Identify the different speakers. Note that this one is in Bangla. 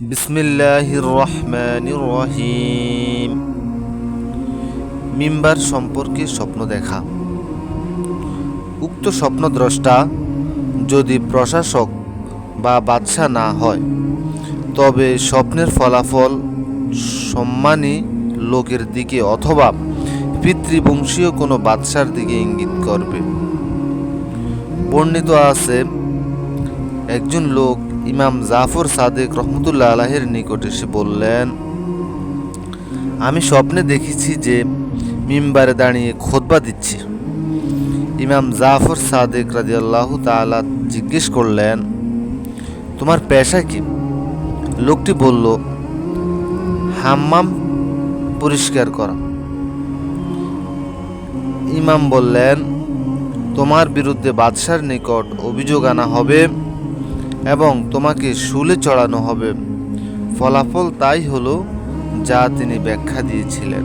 Speaker 1: বিসমিল্লাহির রহমানির রহিম। মিম্বার সম্পর্কে স্বপ্ন দেখা। উক্ত স্বপ্নদ্রষ্টা যদি প্রশাসক বা বাদশা না হয়, তবে স্বপ্নের ফলাফল সম্মানী লোকের দিকে অথবা পিতৃবংশীয় কোনো বাদশার দিকে ইঙ্গিত করবে। বর্ণিত আছে, একজন লোক ইমাম জাফর সাদেক রহমতুল্লাহ আলাইহির নিকট এসে বললেন, আমি স্বপ্নে দেখেছি যে মিম্বারে দাঁড়িয়ে খুতবা দিচ্ছি। ইমাম জাফর সাদেক রাদিয়াল্লাহু তাআলা জিজ্ঞেস করলেন, তোমার পেশা কি? লোকটি বলল, হাম্মাম পরিষ্কার করা। ইমাম বললেন, তোমার বিরুদ্ধে বাদশার নিকট অভিযোগ আনা হবে এবং তোমাকে শুলে চড়ানো হবে। ফলাফল তাই হলো যা তিনি ব্যাখ্যা দিয়েছিলেন।